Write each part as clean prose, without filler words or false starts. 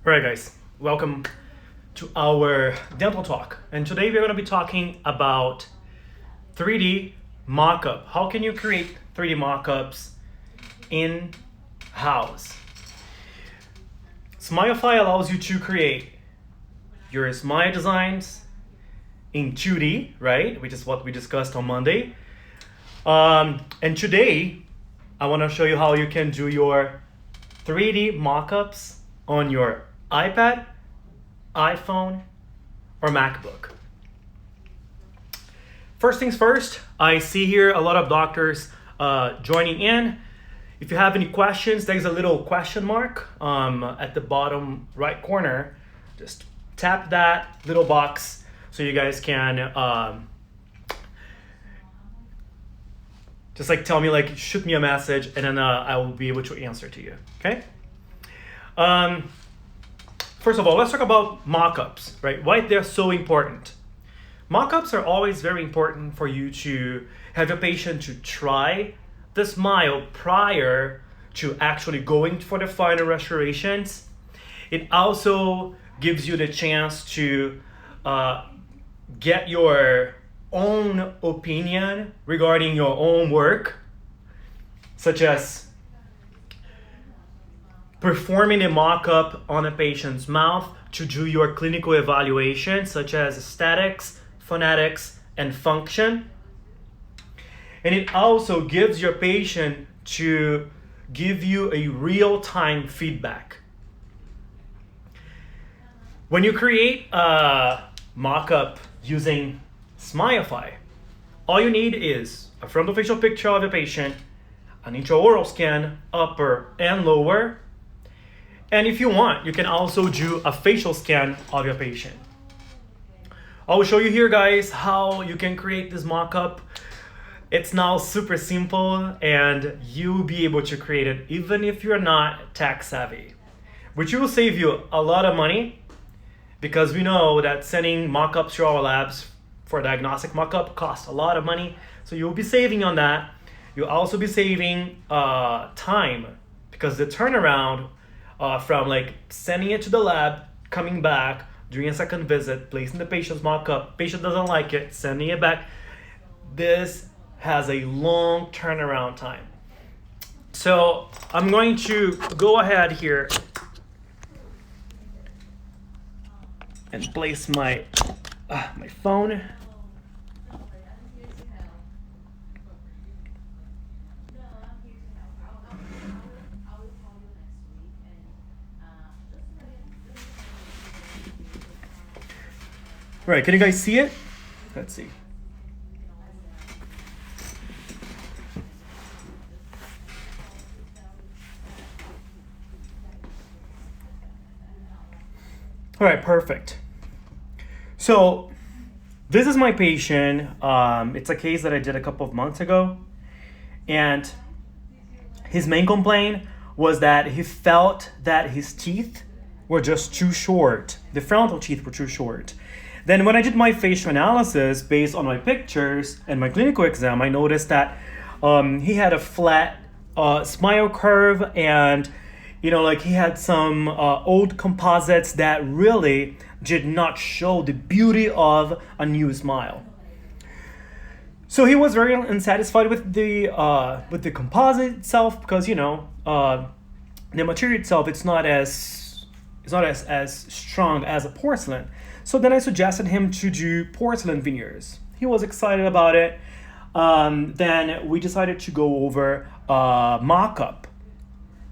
All right, guys, welcome to our dental talk. And today we're going to be talking about 3D mock-up. How can you create 3D mock-ups in-house? SmileFy allows you to create your smile designs in 2D, right? Which is what we discussed on Monday. And today, I want to show you how you can do your 3D mock-ups on your iPad, iPhone, or MacBook. First things first, I see here a lot of doctors joining in. If you have any questions, there's a little question mark at the bottom right corner. Just tap that little box so you guys can just like tell me, like shoot me a message, and then I will be able to answer to you, okay? First of all, let's talk about mock-ups, right? Why they're so important. Mock-ups are always very important for you to have your patient to try the smile prior to actually going for the final restorations. It also gives you the chance to get your own opinion regarding your own work, such as performing a mock-up on a patient's mouth to do your clinical evaluation, such as aesthetics, phonetics, and function. And it also gives your patient to give you a real-time feedback. When you create a mock-up using SmileFy, all you need is a frontal facial picture of the patient, an intraoral scan, upper and lower, and if you want, you can also do a facial scan of your patient. I will show you here, guys, how you can create this mock-up. It's now super simple, and you'll be able to create it even if you're not tech savvy, which will save you a lot of money, because we know that sending mock-ups to our labs for diagnostic mock-up costs a lot of money. So you'll be saving on that. You'll also be saving time, because the turnaround from like sending it to the lab, coming back, doing a second visit, placing the patient's mock-up, patient doesn't like it, sending it back. This has a long turnaround time. So I'm going to go ahead here and place my phone. All right, can you guys see it? Let's see. All right, perfect. So this is my patient. It's a case that I did a couple of months ago. And his main complaint was that he felt that his teeth were just too short. The frontal teeth were too short. Then when I did my facial analysis based on my pictures and my clinical exam, I noticed that he had a flat smile curve, and like he had some old composites that really did not show the beauty of a new smile. So he was very unsatisfied with the composite itself, because the material itself, it's not as strong as a porcelain. So then I suggested him to do porcelain veneers. He was excited about it. Then we decided to go over mock-up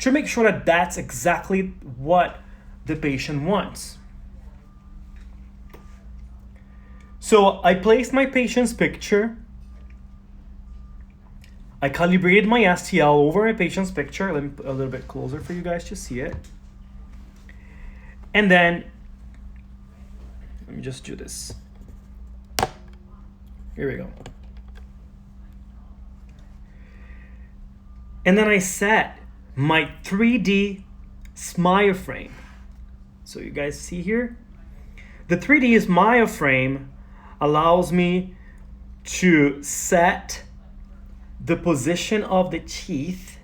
to make sure that that's exactly what the patient wants. So I placed my patient's picture. I calibrated my STL over my patient's picture. Let me put a little bit closer for you guys to see it. And then let me just do this. Here we go. And then I set my 3D smile frame. So you guys see here? The 3D smile frame allows me to set the position of the teeth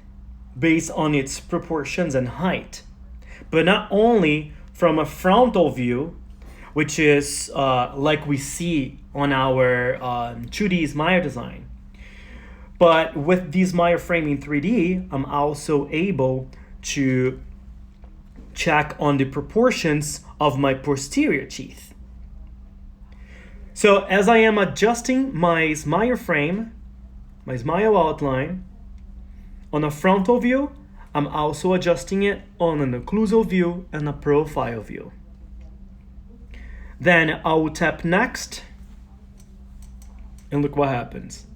based on its proportions and height. But not only from a frontal view, which is like we see on our 2D Smile design. But with the SmileFrame in 3D, I'm also able to check on the proportions of my posterior teeth. So as I am adjusting my SmileFrame, my smile outline, on a frontal view, I'm also adjusting it on an occlusal view and a profile view. Then I will tap next, and look what happens.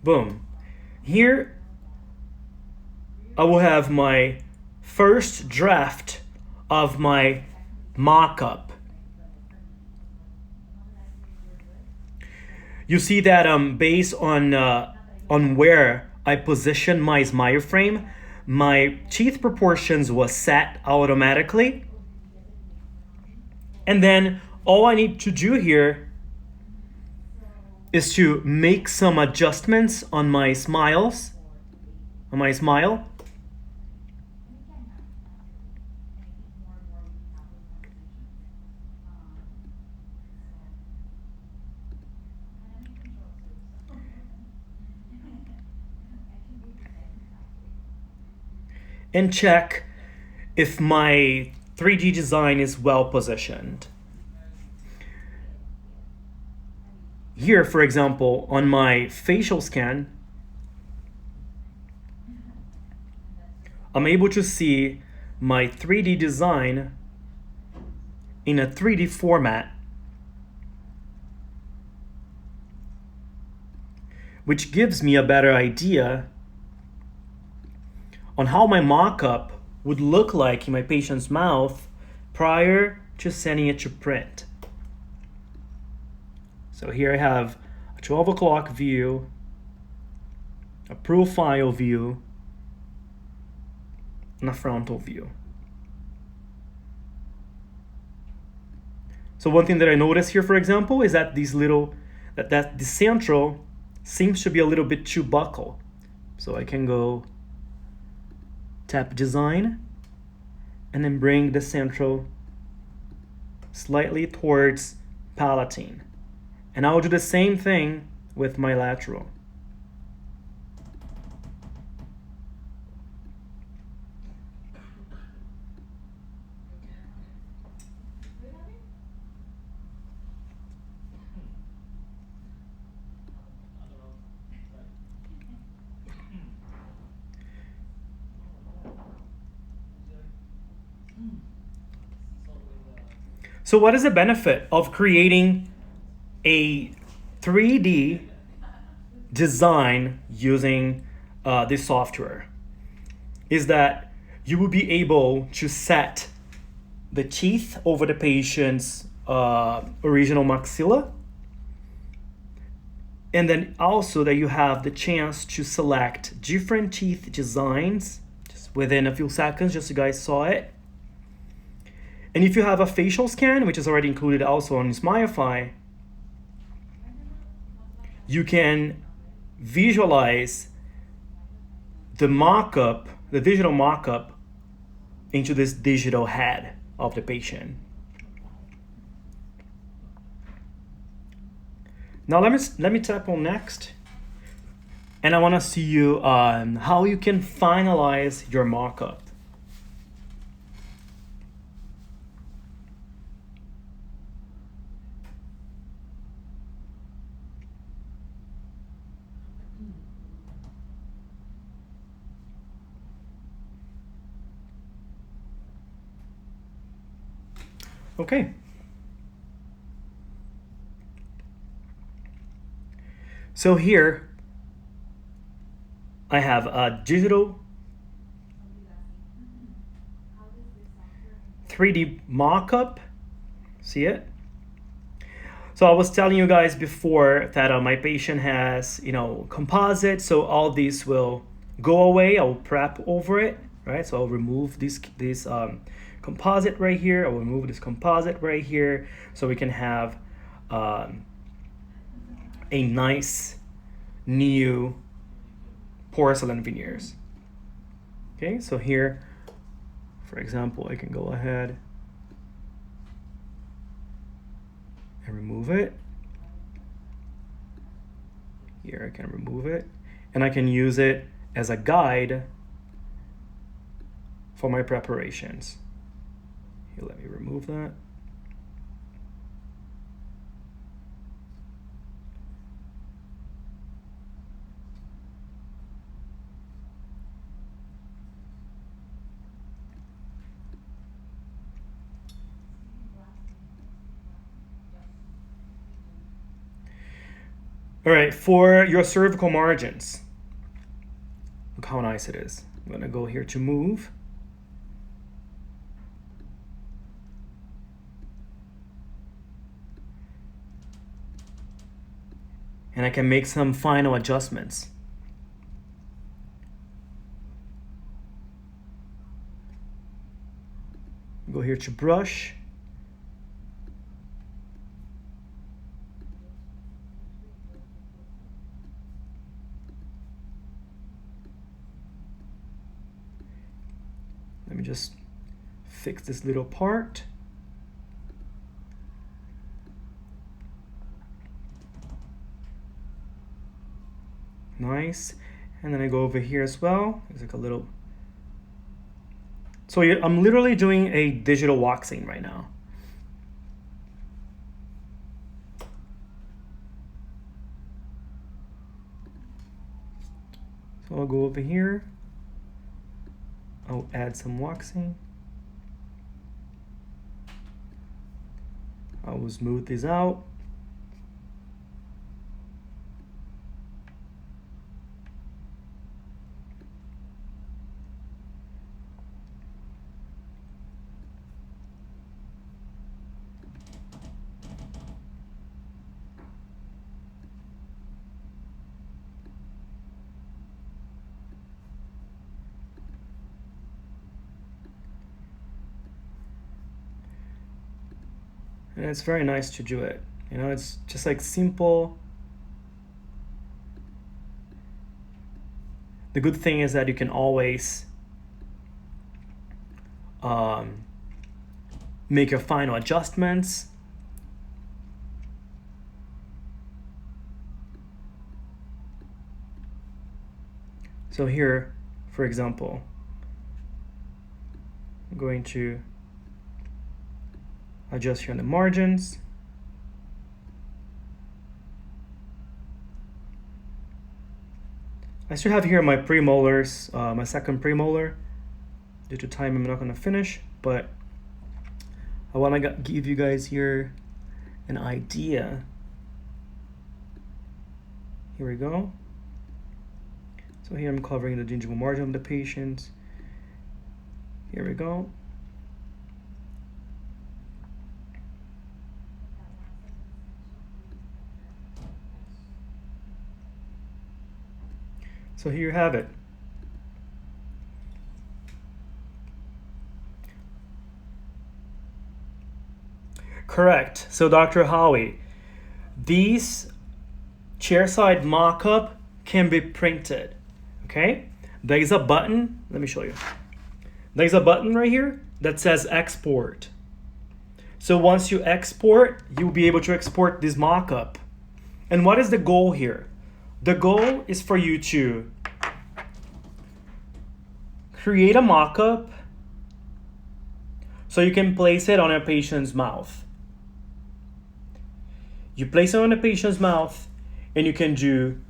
Boom. Here, I will have my first draft of my mock-up. You see that based on where I position my SmileFrame, my teeth proportions was set automatically. And then all I need to do here is to make some adjustments on my smiles, on my smile. And check if my 3D design is well positioned. Here, for example, on my facial scan, I'm able to see my 3D design in a 3D format, which gives me a better idea on how my mock-up would look like in my patient's mouth prior to sending it to print. So here I have a 12 o'clock view, a profile view, and a frontal view. So one thing that I notice here, for example, is that the central seems to be a little bit too buccal. So I can go tap design and then bring the central slightly towards palatine. And I'll do the same thing with my lateral. So what is the benefit of creating a 3D design using this software? Is that you will be able to set the teeth over the patient's original maxilla, and then also that you have the chance to select different teeth designs just within a few seconds, just so you guys saw it. And if you have a facial scan, which is already included also on SmileFy, you can visualize the mock-up, the digital mock-up, into this digital head of the patient. Now let me tap on next, and I want to see you how you can finalize your mock-up. Okay. So here I have a digital 3D mock-up. See it? So I was telling you guys before that my patient has, composite, so all these will go away. I'll prep over it, right? So I'll remove this composite right here. I will remove this composite right here, so we can have a nice new porcelain veneers. Okay, so here, for example, I can go ahead and remove it. Here I can remove it, and I can use it as a guide for my preparations. Here, let me remove that. All right, for your cervical margins, look how nice it is. I'm gonna go here to move. And I can make some final adjustments. Go here to brush. Let me just fix this little part. Nice. And then I go over here as well. It's like a little. So I'm literally doing a digital waxing right now. So I'll go over here. I'll add some waxing. I will smooth this out. And it's very nice to do it. You know, it's just like simple. The good thing is that you can always make your final adjustments. So here, for example, I'm going to adjust here on the margins. I still have here my premolars, my second premolar. Due to time, I'm not going to finish, but I want to give you guys here an idea. Here we go. So here I'm covering the gingival margin of the patient. Here we go. So here you have it. Correct. So Dr. Howie, these chairside mock-up can be printed. Okay? There is a button. Let me show you. There's a button right here that says export. So once you export, you'll be able to export this mock-up. And what is the goal here? The goal is for you to create a mock-up so you can place it on a patient's mouth. You place it on a patient's mouth and you can do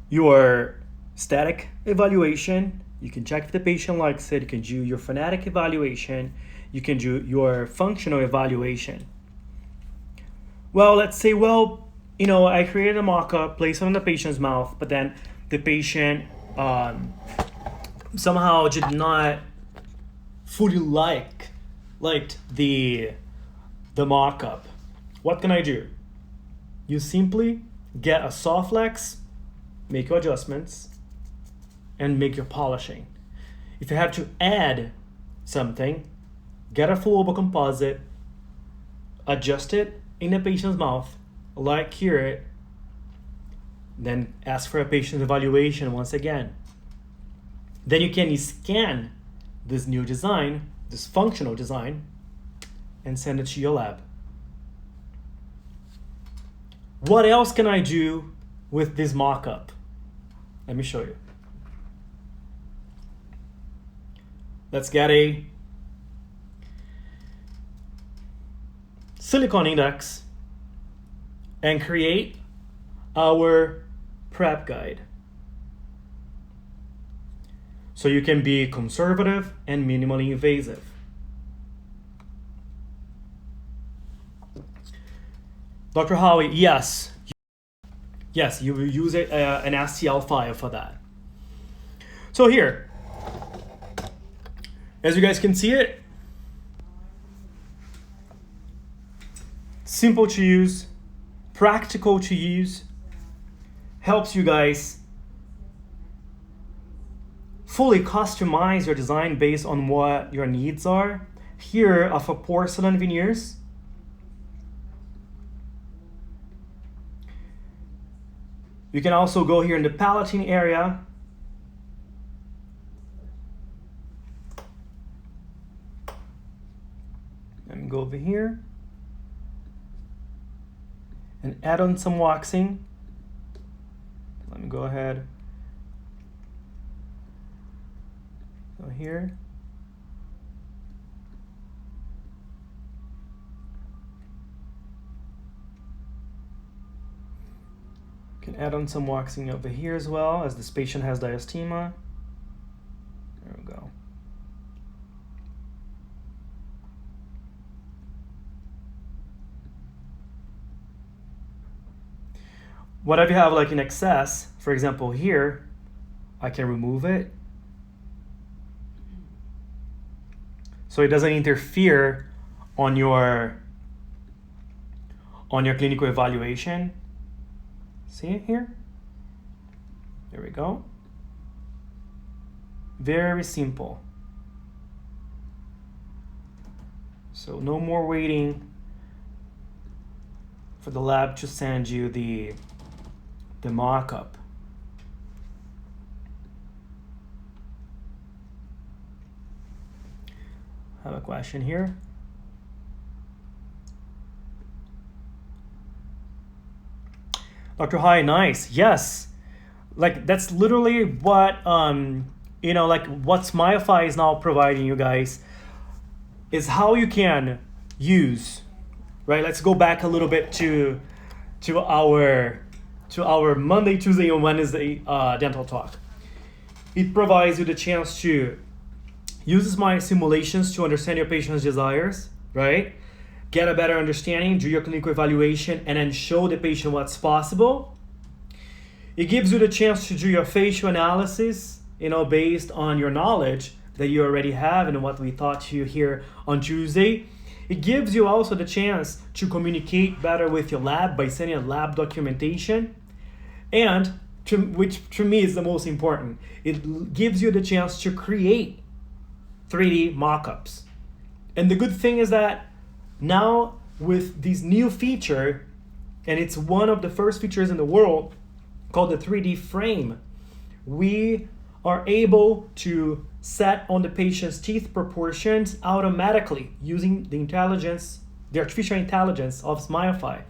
your static evaluation. You can check if the patient likes it. You can do your phonetic evaluation. You can do your functional evaluation. Well, let's say, well, you know, I created a mock-up, placed it on the patient's mouth, but then the patient somehow did not fully liked the mock-up. What can I do? You simply get a soft flex, make your adjustments, and make your polishing. If you have to add something, get a full oval composite, adjust it, in the patient's mouth, like here, then ask for a patient evaluation once again. Then you can scan this new design, this functional design, and send it to your lab. What else can I do with this mock-up? Let me show you. Let's get a silicone index and create our prep guide. So you can be conservative and minimally invasive. Dr. Howie, yes. Yes, you will use an STL file for that. So here, as you guys can see it, simple to use, practical to use, helps you guys fully customize your design based on what your needs are. Here are for porcelain veneers. You can also go here in the palatine area. And go over here and add on some waxing. Let me go ahead. Go here. Can add on some waxing over here as well, as this patient has diastema. There we go. Whatever you have like in excess, for example here, I can remove it. So it doesn't interfere on your clinical evaluation. See it here? There we go. Very simple. So no more waiting for the lab to send you the mock-up. I have a question here. Dr. Hi, nice. Yes. Like that's literally what like what SmileFy is now providing you guys is how you can use, right? Let's go back a little bit to our Monday, Tuesday, and Wednesday dental talk. It provides you the chance to use my simulations to understand your patient's desires, right? Get a better understanding, do your clinical evaluation, and then show the patient what's possible. It gives you the chance to do your facial analysis, based on your knowledge that you already have and what we taught you here on Tuesday. It gives you also the chance to communicate better with your lab by sending a lab documentation. And which to me is the most important, it gives you the chance to create 3D mock-ups. And the good thing is that now with this new feature, and it's one of the first features in the world called the 3D frame, we are able to set on the patient's teeth proportions automatically using the artificial intelligence of SmileFy.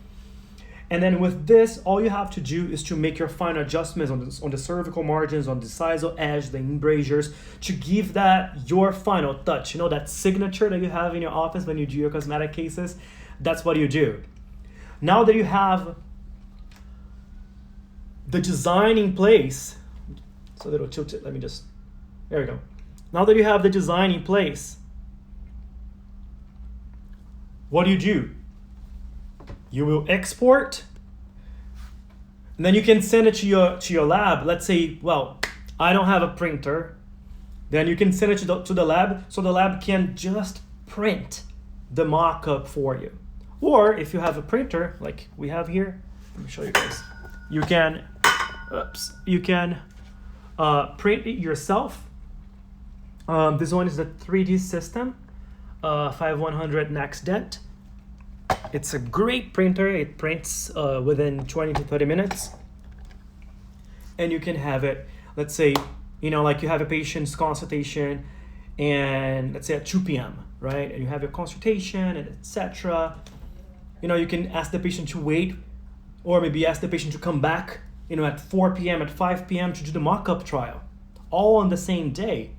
And then with this, all you have to do is to make your fine adjustments on the cervical margins, on the sizel edge, the embrasures, to give that your final touch. That signature that you have in your office when you do your cosmetic cases, that's what you do. Now that you have the design in place, it's a little tilted, there we go. Now that you have the design in place, what do? You will export, and then you can send it to your lab. Let's say, well, I don't have a printer. Then you can send it to the lab, so the lab can just print the mock-up for you. Or if you have a printer, like we have here, let me show you guys. You can print it yourself. This one is the 3D system, 5100 NextDent. It's a great printer. It prints within 20 to 30 minutes. And you can have it, let's say, like you have a patient's consultation and let's say at 2 p.m., right? And you have your consultation and etc. You can ask the patient to wait, or maybe ask the patient to come back, at 4 p.m., at 5 p.m. to do the mock-up trial, all on the same day.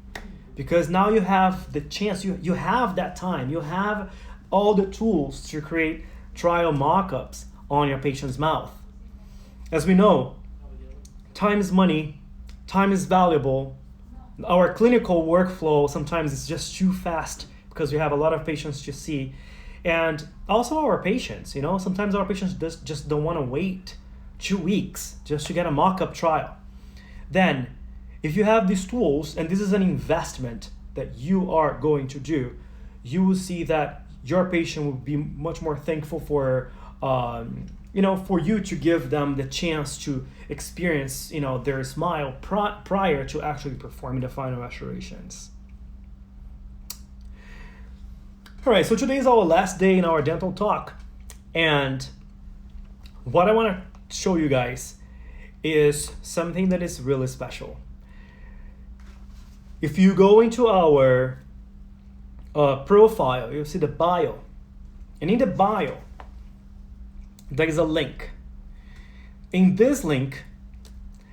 Because now you have the chance, you have that time, you have all the tools to create trial mock-ups on your patient's mouth. As we know, time is money, time is valuable. Our clinical workflow sometimes is just too fast because we have a lot of patients to see. And also our patients, sometimes our patients just don't want to wait 2 weeks just to get a mock-up trial. Then, if you have these tools, and this is an investment that you are going to do, you will see that your patient will be much more thankful for you to give them the chance to experience, their smile prior to actually performing the final restorations. All right, so today is our last day in our dental talk. And what I want to show you guys is something that is really special. If you go into our profile, you'll see the bio. And in the bio, there is a link. In this link,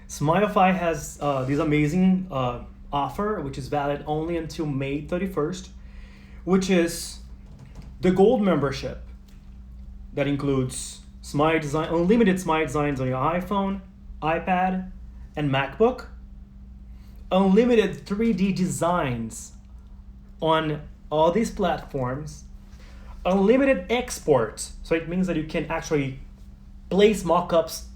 SmileFy has this amazing offer, which is valid only until May 31st, which is the gold membership that includes Smile Design, unlimited Smile Designs on your iPhone, iPad, and MacBook, unlimited 3D designs on all these platforms, unlimited exports, so it means that you can actually place mock-ups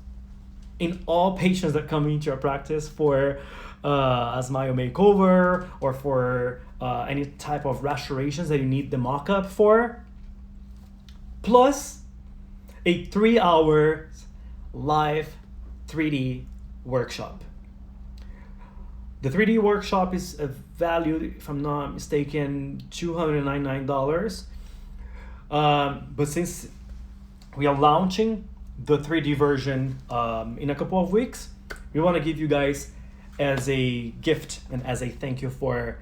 in all patients that come into your practice for a smile makeover or for any type of restorations that you need the mock-up for, plus a 3-hour live 3D workshop. The 3D workshop is valued, if I'm not mistaken, $299. But since we are launching the 3D version in a couple of weeks, we want to give you guys as a gift and as a thank you for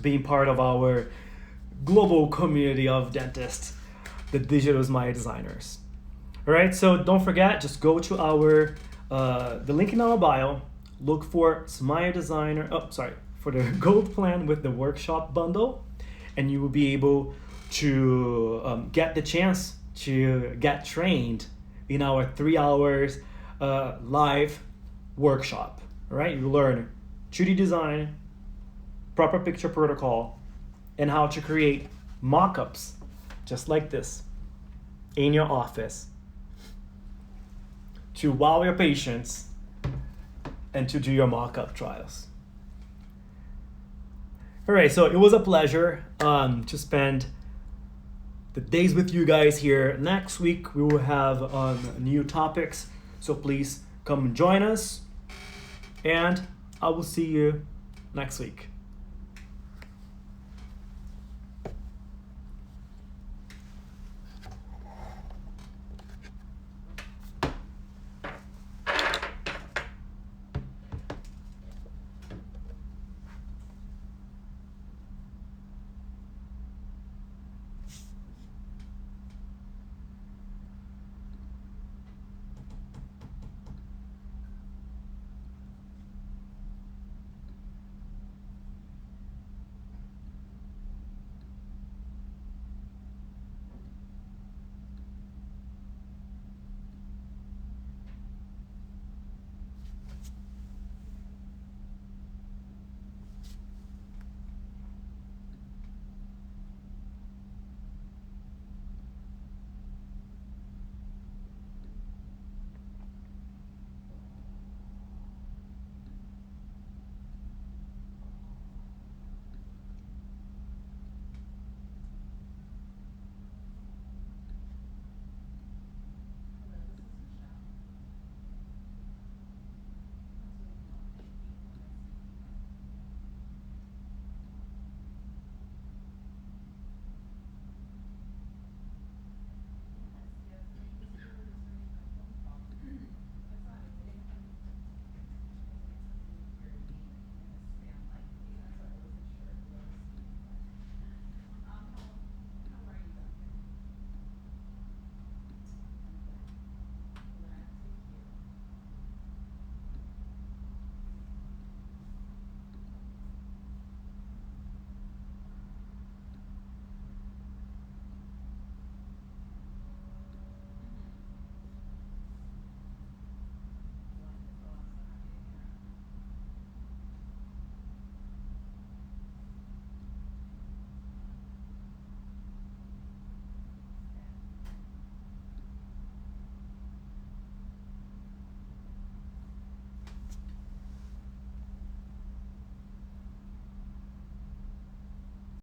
being part of our global community of dentists, the Digital Smile Designers. All right, so don't forget, just go to our the link in our bio, look for Smile Designer, for the gold plan with the workshop bundle, and you will be able to get the chance to get trained in our 3 hours live workshop. All right, you learn 2D design, proper picture protocol, and how to create mock-ups just like this in your office to wow your patients and to do your mock-up trials. All right, so it was a pleasure to spend the days with you guys here. Next week we will have new topics, so please come and join us, and I will see you next week.